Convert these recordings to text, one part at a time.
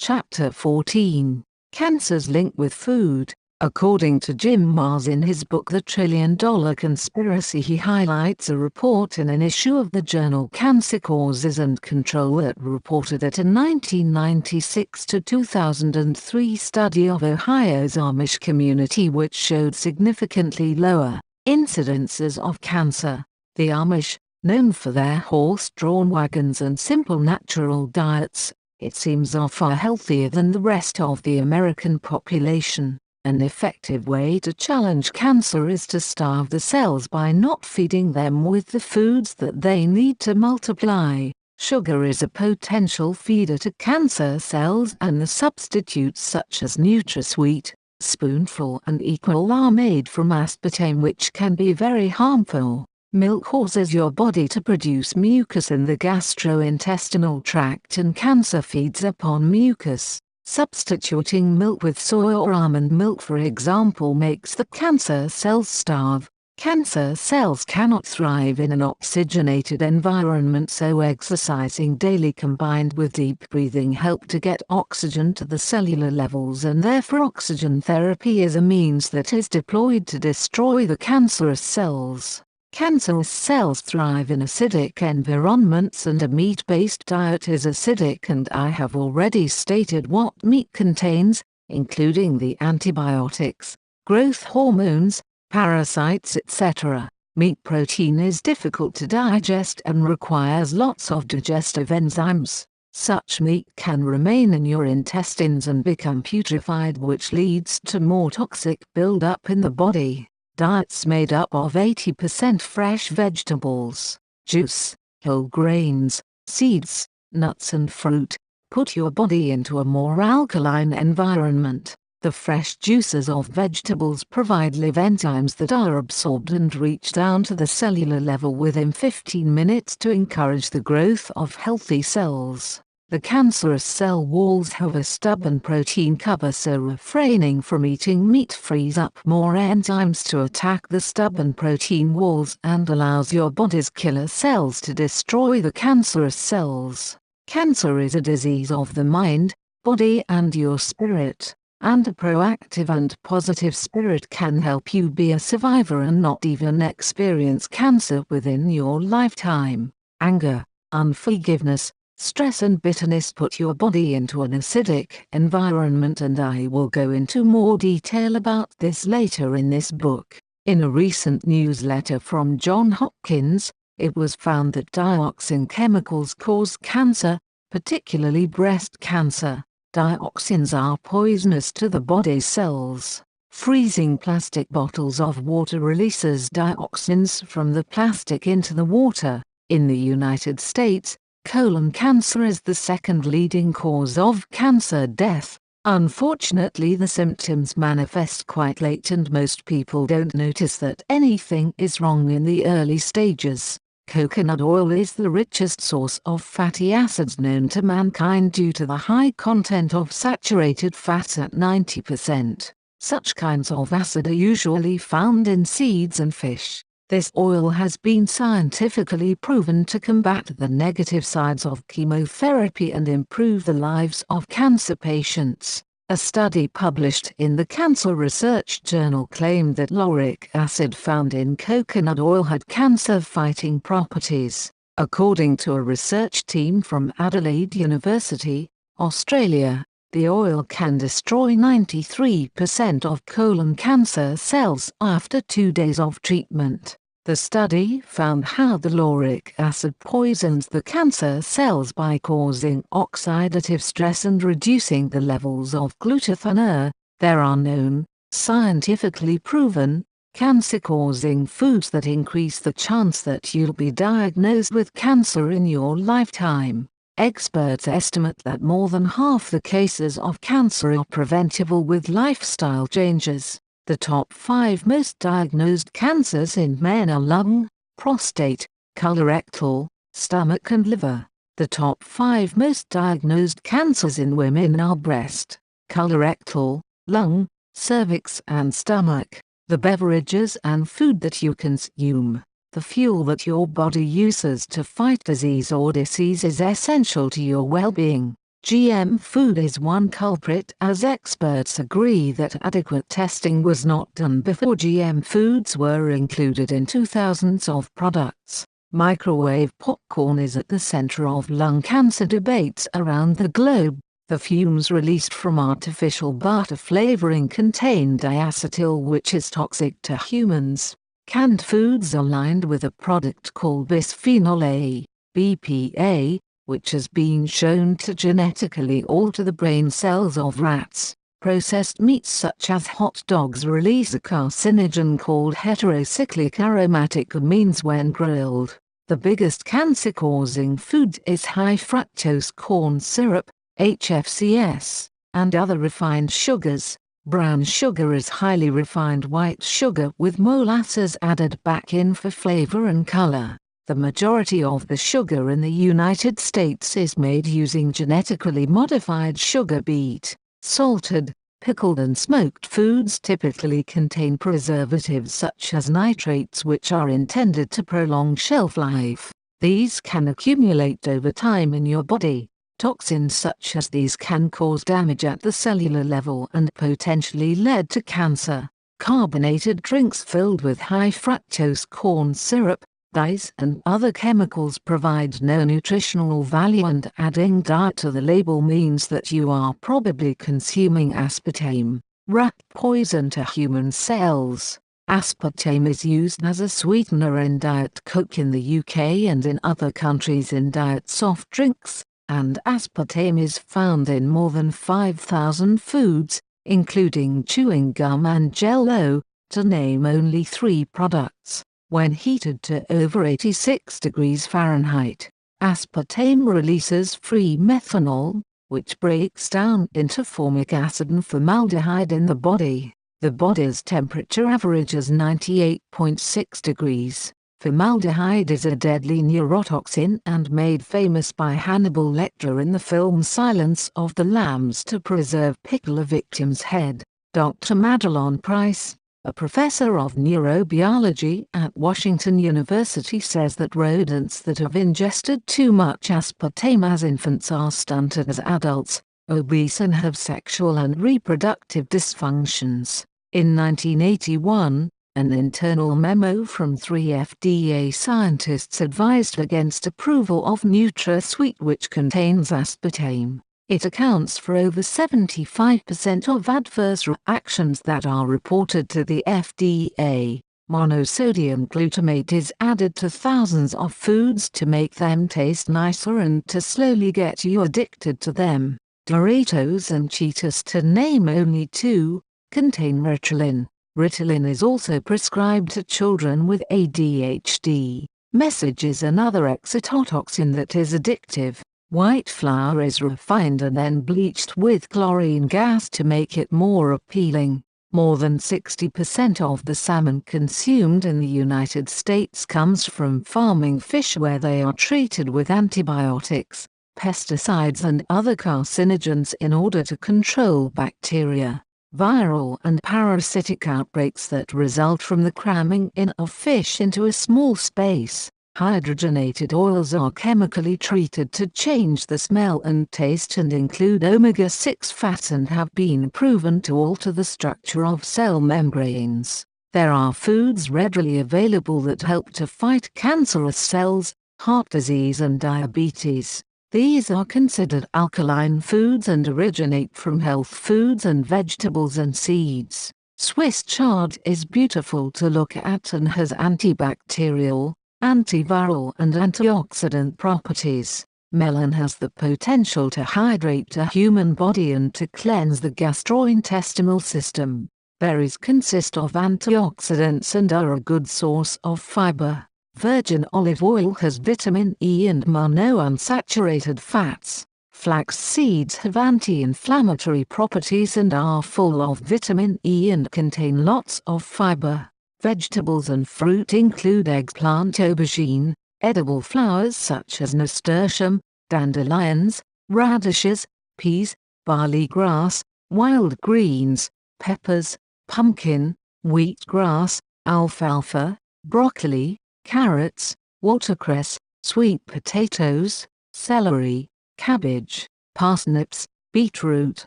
Chapter 14. Cancer's Link with Food. According to Jim Marrs in his book The $1 Trillion Conspiracy, he highlights a report in an issue of the journal Cancer Causes and Control that reported that a 1996 to 2003 study of Ohio's Amish community which showed significantly lower incidences of cancer. The Amish, known for their horse-drawn wagons and simple natural diets, it seems are far healthier than the rest of the American population. An effective way to challenge cancer is to starve the cells by not feeding them with the foods that they need to multiply. Sugar is a potential feeder to cancer cells, and the substitutes such as NutraSweet, Spoonful and Equal are made from aspartame, which can be very harmful. Milk causes your body to produce mucus in the gastrointestinal tract, and cancer feeds upon mucus. Substituting milk with soy or almond milk, for example, makes the cancer cells starve. Cancer cells cannot thrive in an oxygenated environment, so exercising daily combined with deep breathing help to get oxygen to the cellular levels, and therefore oxygen therapy is a means that is deployed to destroy the cancerous cells. Cancerous cells thrive in acidic environments, and a meat-based diet is acidic, and I have already stated what meat contains, including the antibiotics, growth hormones, parasites, etc. Meat protein is difficult to digest and requires lots of digestive enzymes. Such meat can remain in your intestines and become putrefied, which leads to more toxic buildup in the body. Diets made up of 80% fresh vegetables, juice, whole grains, seeds, nuts and fruit put your body into a more alkaline environment. The fresh juices of vegetables provide live enzymes that are absorbed and reach down to the cellular level within 15 minutes to encourage the growth of healthy cells. The cancerous cell walls have a stubborn protein cover, so refraining from eating meat frees up more enzymes to attack the stubborn protein walls and allows your body's killer cells to destroy the cancerous cells. Cancer is a disease of the mind, body and your spirit, and a proactive and positive spirit can help you be a survivor and not even experience cancer within your lifetime. Anger, unforgiveness, stress and bitterness put your body into an acidic environment, and I will go into more detail about this later in this book. In a recent newsletter from Johns Hopkins, it was found that dioxin chemicals cause cancer, particularly breast cancer. Dioxins are poisonous to the body's cells. Freezing plastic bottles of water releases dioxins from the plastic into the water. In the United States, colon cancer is the second leading cause of cancer death. Unfortunately, the symptoms manifest quite late, and most people don't notice that anything is wrong in the early stages. Coconut oil is the richest source of fatty acids known to mankind due to the high content of saturated fats at 90%. Such kinds of acid are usually found in seeds and fish. This oil has been scientifically proven to combat the negative sides of chemotherapy and improve the lives of cancer patients. A study published in the Cancer Research Journal claimed that lauric acid found in coconut oil had cancer-fighting properties. According to a research team from Adelaide University, Australia, the oil can destroy 93% of colon cancer cells after 2 days of treatment. The study found how the lauric acid poisons the cancer cells by causing oxidative stress and reducing the levels of glutathione. There are known, scientifically proven, cancer-causing foods that increase the chance that you'll be diagnosed with cancer in your lifetime. Experts estimate that more than half the cases of cancer are preventable with lifestyle changes. The top 5 most diagnosed cancers in men are lung, prostate, colorectal, stomach and liver. The top 5 most diagnosed cancers in women are breast, colorectal, lung, cervix and stomach. The beverages and food that you consume, the fuel that your body uses to fight disease or disease, is essential to your well-being. GM food is one culprit, as experts agree that adequate testing was not done before GM foods were included into thousands of products. Microwave popcorn is at the center of lung cancer debates around the globe. The fumes released from artificial butter flavoring contain diacetyl, which is toxic to humans. Canned foods are lined with a product called bisphenol A, BPA, which has been shown to genetically alter the brain cells of rats. Processed meats such as hot dogs release a carcinogen called heterocyclic aromatic amines when grilled. The biggest cancer-causing food is high-fructose corn syrup, HFCS, and other refined sugars. Brown sugar is highly refined white sugar with molasses added back in for flavor and color. The majority of the sugar in the United States is made using genetically modified sugar beet. Salted, pickled and smoked foods typically contain preservatives such as nitrates, which are intended to prolong shelf life. These can accumulate over time in your body. Toxins such as these can cause damage at the cellular level and potentially lead to cancer. Carbonated drinks filled with high fructose corn syrup, dyes and other chemicals provide no nutritional value, and adding diet to the label means that you are probably consuming aspartame, rat poison to human cells. Aspartame is used as a sweetener in Diet Coke in the UK and in other countries in diet soft drinks, and aspartame is found in more than 5,000 foods, including chewing gum and Jell-O, to name only 3 products. When heated to over 86 degrees Fahrenheit, aspartame releases free methanol, which breaks down into formic acid and formaldehyde in the body. The body's temperature averages 98.6 degrees. Formaldehyde is a deadly neurotoxin and made famous by Hannibal Lecter in the film Silence of the Lambs to preserve pickle a victim's head. Dr. Madelon Price, a professor of neurobiology at Washington University, says that rodents that have ingested too much aspartame as infants are stunted as adults, obese and have sexual and reproductive dysfunctions. In 1981, an internal memo from 3 FDA scientists advised against approval of NutraSweet, which contains aspartame. It accounts for over 75% of adverse reactions that are reported to the FDA. Monosodium glutamate is added to thousands of foods to make them taste nicer and to slowly get you addicted to them. Doritos and Cheetos, to name only 2, contain Ritalin. Ritalin is also prescribed to children with ADHD. Message is another excitotoxin that is addictive. White flour is refined and then bleached with chlorine gas to make it more appealing. More than 60% of the salmon consumed in the United States comes from farming fish, where they are treated with antibiotics, pesticides and other carcinogens in order to control bacteria. Viral and parasitic outbreaks that result from the cramming in of fish into a small space. Hydrogenated oils are chemically treated to change the smell and taste and include omega-6 fats and have been proven to alter the structure of cell membranes. There are foods readily available that help to fight cancerous cells, heart disease and diabetes. These are considered alkaline foods and originate from health foods and vegetables and seeds. Swiss chard is beautiful to look at and has antibacterial, antiviral and antioxidant properties. Melon has the potential to hydrate the human body and to cleanse the gastrointestinal system. Berries consist of antioxidants and are a good source of fiber. Virgin olive oil has vitamin E and monounsaturated fats. Flax seeds have anti-inflammatory properties and are full of vitamin E and contain lots of fiber. Vegetables and fruit include eggplant, aubergine, edible flowers such as nasturtium, dandelions, radishes, peas, barley grass, wild greens, peppers, pumpkin, wheatgrass, alfalfa, broccoli, carrots, watercress, sweet potatoes, celery, cabbage, parsnips, beetroot,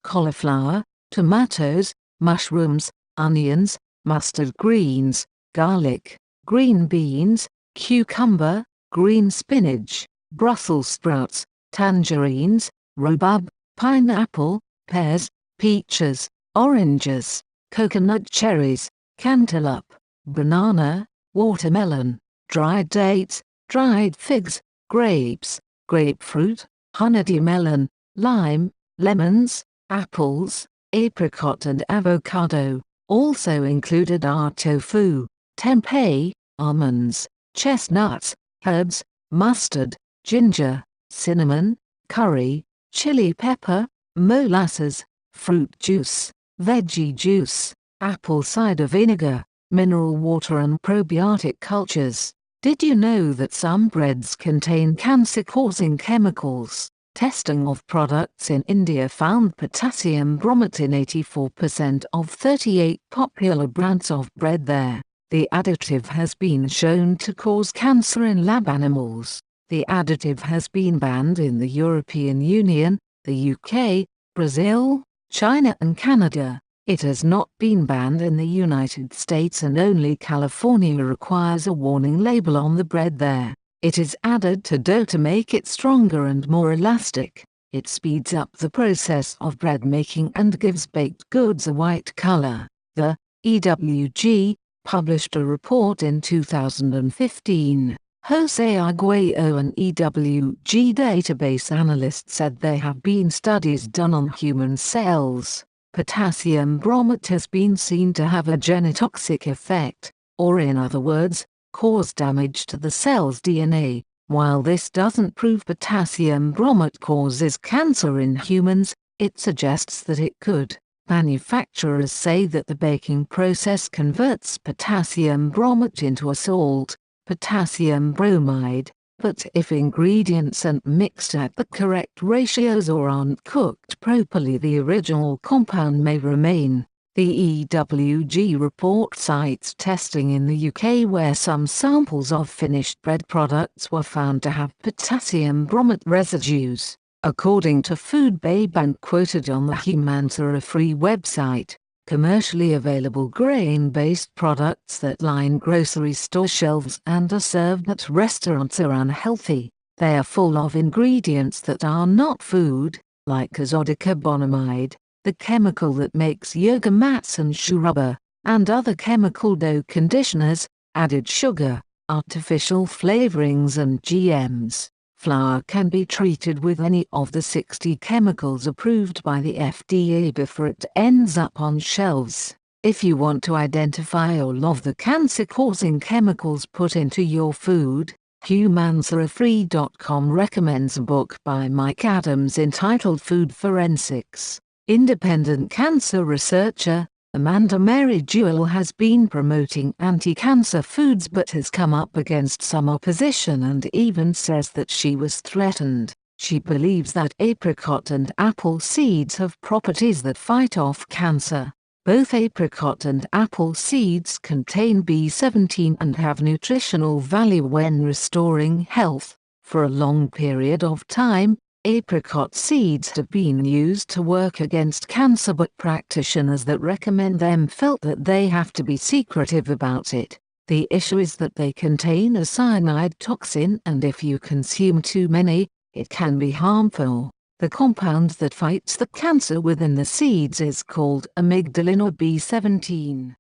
cauliflower, tomatoes, mushrooms, onions, mustard greens, garlic, green beans, cucumber, green spinach, Brussels sprouts, tangerines, rhubarb, pineapple, pears, peaches, oranges, coconut cherries, cantaloupe, banana, watermelon, dried dates, dried figs, grapes, grapefruit, honeydew melon, lime, lemons, apples, apricot and avocado. Also included are tofu, tempeh, almonds, chestnuts, herbs, mustard, ginger, cinnamon, curry, chili pepper, molasses, fruit juice, veggie juice, apple cider vinegar, mineral water and probiotic cultures. Did you know that some breads contain cancer-causing chemicals? Testing of products in India found potassium bromate in 84% of 38 popular brands of bread there. The additive has been shown to cause cancer in lab animals. The additive has been banned in the European Union, the UK, Brazil, China and Canada. It has not been banned in the United States and only California requires a warning label on the bread there. It is added to dough to make it stronger and more elastic. It speeds up the process of bread making and gives baked goods a white color. The EWG published a report in 2015. Jose Arguello, an EWG database analyst, said there have been studies done on human cells. Potassium bromate has been seen to have a genotoxic effect, or in other words, cause damage to the cell's DNA. While this doesn't prove potassium bromate causes cancer in humans, it suggests that it could. Manufacturers say that the baking process converts potassium bromate into a salt, potassium bromide, but if ingredients aren't mixed at the correct ratios or aren't cooked properly, the original compound may remain. The EWG report cites testing in the UK where some samples of finished bread products were found to have potassium bromate residues. According to Food Babe and quoted on the Humanity-Free website, commercially available grain-based products that line grocery store shelves and are served at restaurants are unhealthy. They are full of ingredients that are not food, like azodicarbonamide, the chemical that makes yoga mats and shoe rubber, and other chemical dough conditioners, added sugar, artificial flavorings and GMs. Flour can be treated with any of the 60 chemicals approved by the FDA before it ends up on shelves. If you want to identify all of the cancer-causing chemicals put into your food, Humanity-Free.com recommends a book by Mike Adams entitled Food Forensics. Independent cancer researcher Amanda Mary Jewell has been promoting anti-cancer foods but has come up against some opposition and even says that she was threatened. She believes that apricot and apple seeds have properties that fight off cancer. Both apricot and apple seeds contain B17 and have nutritional value when restoring health. For a long period of time, apricot seeds have been used to work against cancer, but practitioners that recommend them felt that they have to be secretive about it. The issue is that they contain a cyanide toxin and if you consume too many, it can be harmful. The compound that fights the cancer within the seeds is called amygdalin or B17.